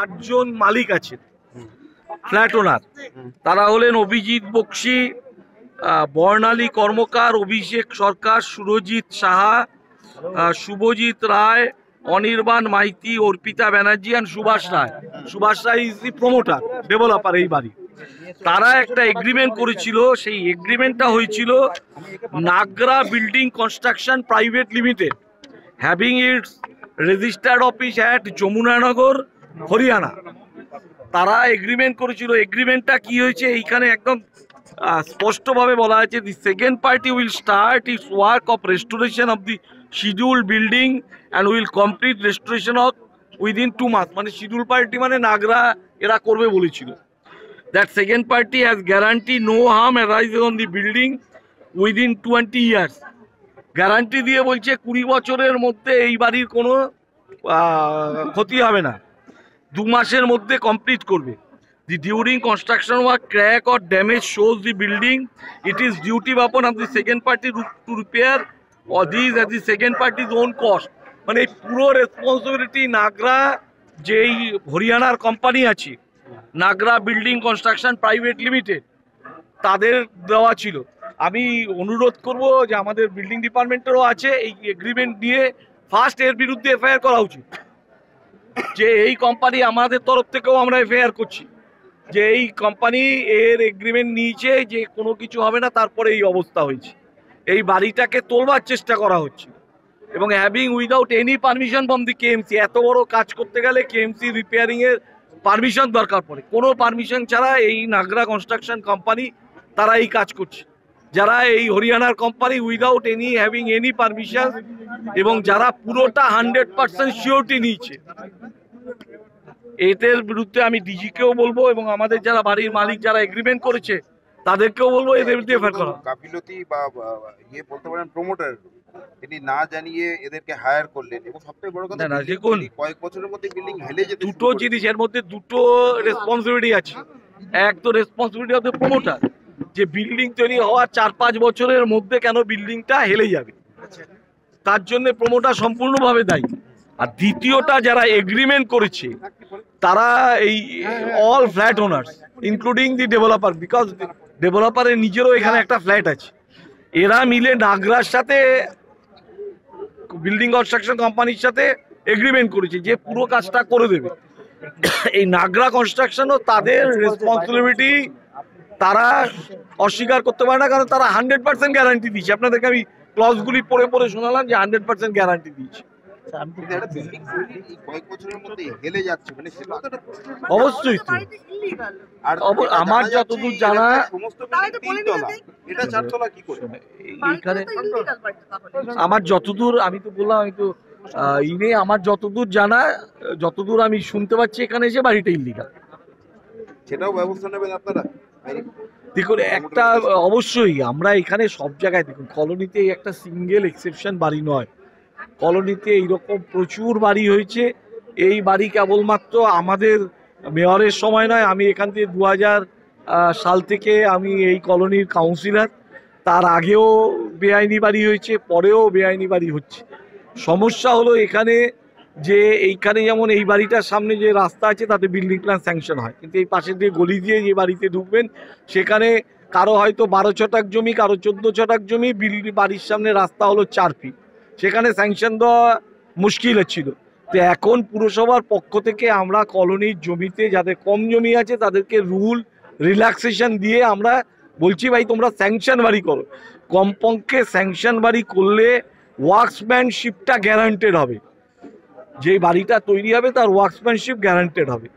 আটজন মালিক আছে flat owner. তারা হলেন অভিজিৎ বক্সি, বর্ণালী কর্মকার, অভিষেক সরকার, সুরজিৎ সাহা, শুভজিৎ রায়, অনির্বাণ মাইতি, অর্পিতা ব্যানার্জি আর Subhash Roy. Subhash Roy is the promoter, developer এই বাড়ি। তারা একটা এগ্রিমেন্ট করেছিল, সেই এগ্রিমেন্টটা হয়েছিল Nagra building construction private limited, having its registered office at Yamunanagar, Haryana. তারা এগ্রিমেন্ট করেছিল। এগ্রিমেন্টটা কি হয়েছে এইখানে একদম স্পষ্টভাবে বলা আছে, the second party will start its work of restoration of the schedule building and will complete restoration of within 2 month. মানে শিডিউল পার্টি মানে নাগরা এরা করবে বলেছিল। That second party has guarantee no harm arises on the building within 20 years. Guarantee দিয়ে বলছে 20 বছরের মধ্যে এই বাড়ির কোনো ক্ষতি হবে না, 2 মাসের মধ্যে কমপ্লিট করবে। The during construction work crack or damage shows the building, it is duty upon of the second party to repair or these at the second party's own cost. মানে পুরো রেসপন্সিবিলিটি নাগরা যেই হরিয়ানার কোম্পানি আছে নাগরা building construction private limited, তাদের দেওয়া ছিল। আমি অনুরোধ করব যে আমাদের বিল্ডিং ডিপার্টমেন্টেরও আছে, এই এগ্রিমেন্ট নিয়ে ফার্স্ট এর বিরুদ্ধে এফআইআর করা উচিত। যে এই কোম্পানি, আমাদের তরফ থেকেও আমরা এফআইআর করছি যে এই কোম্পানি এর এগ্রিমেন্ট নিয়েছে যে কোনো কিছু হবে না, তারপরে এই অবস্থা হয়েছে। এই বাড়িটাকে তোলবার চেষ্টা করা হচ্ছে এবং having without any permission from the KMC. এত বড় কাজ করতে গেলে কেএমসি রিপেয়ারিংয়ের পারমিশন দরকার পড়ে, কোনো পারমিশন ছাড়া এই নাগরা কনস্ট্রাকশন কোম্পানি তারা এই কাজ করছে। যারা এই হরিয়ানার company without any having any permission এবং যারা পুরোটা 100% সিওরিটি নিয়েছে, এদের বিরুদ্ধে আমি ডিজিকেও বলবো এবং আমাদের যারা বাড়ির মালিক যারা এগ্রিমেন্ট করেছে তাদেরকেও বলবো এদের বিরুদ্ধে এফআইআর করা। গাফিলতি বা ইয়ে বলতে পারেন প্রমোটার, তিনি না জানিয়ে এদেরকে হায়ার করলেন এবং সবথেকে বড় কথা দেখুন কয়েক বছরের মধ্যে বিল্ডিং হেলে যেতে দুটো জিনিসের মধ্যে দুটো রেসপন্সিবিলিটি আছে। এক তো রেসপন্সিবিলিটি অফ দ্য প্রমোটার, যে বিল্ডিং তৈরি হওয়ার 4-5 বছরের মধ্যে কেন বিল্ডিংটা হেলে যাবে, তার জন্য প্রমোটার সম্পূর্ণভাবে দায়ী। আর দ্বিতীয়টা যারা এগ্রিমেন্ট করেছে তারা এই all flat owners including the developer, because ডেভেলপারের নিজেরও এখানে একটা ফ্ল্যাট আছে, এরা মিলে নাগরার সাথে বিল্ডিং কনস্ট্রাকশন কোম্পানির সাথে এগ্রিমেন্ট করেছে যে পুরো কাজটা করে দেবে। এই নাগরা কনস্ট্রাকশনও তাদের রেসপন্সিবিলিটি তারা অস্বীকার করতে পারে না, কারণ তারা 100% গ্যারান্টি দিয়েছে। আপনাদেরকে আমি ক্লজগুলি পড়ে পড়ে শোনালাম যে 100% গ্যারান্টি দিয়েছে। অবশ্যই আমার যতদূর জানা আমার যতদূর আমি তো বললাম, আমি তো আমার যতদূর জানা, যতদূর আমি শুনতে পাচ্ছি এখানে এসে বাড়িটা ইল্লিগাল। সেটাও ব্যবস্থা নেবেন আপনারা? দেখুন, একটা অবশ্যই আমরা এখানে সব জায়গায় দেখুন, কলোনিতে একটা সিঙ্গেল এক্সেপশন বাড়ি নয়, কলোনিতে এইরকম প্রচুর বাড়ি হয়েছে। এই বাড়ি কেবলমাত্র আমাদের মেয়রের সময় নয়, আমি এখান থেকে 2000 সাল থেকে আমি এই কলোনির কাউন্সিলর, তার আগেও বেআইনি বাড়ি হয়েছে, পরেও বেআইনি বাড়ি হচ্ছে। সমস্যা হলো এখানে যে এইখানে যেমন এই বাড়িটার সামনে যে রাস্তা আছে তাতে বিল্ডিং প্ল্যান স্যাংশন হয়, কিন্তু এই পাশে দিয়ে গলি দিয়ে যে বাড়িতে ঢুকবেন সেখানে কারো হয়তো 12 ছটাক জমি, কারো 14 ছটাক জমি, বাড়ির সামনে রাস্তা হলো 4 ফিট, সেখানে স্যাংশন দেওয়া মুশকিল হচ্ছিল। তো এখন পুরসভার পক্ষ থেকে আমরা কলোনির জমিতে যাদের কম জমি আছে তাদেরকে রুল রিল্যাক্সেশন দিয়ে আমরা বলছি, ভাই তোমরা স্যাংশন বাড়ি করো। কমপক্ষে স্যাংশন বাড়ি করলে ওয়ার্কসম্যানশিপটা গ্যারান্টেড হবে, যে বাড়িটা তৈরি হবে তার ওয়ার্কসম্যানশিপ গ্যারান্টেড হবে।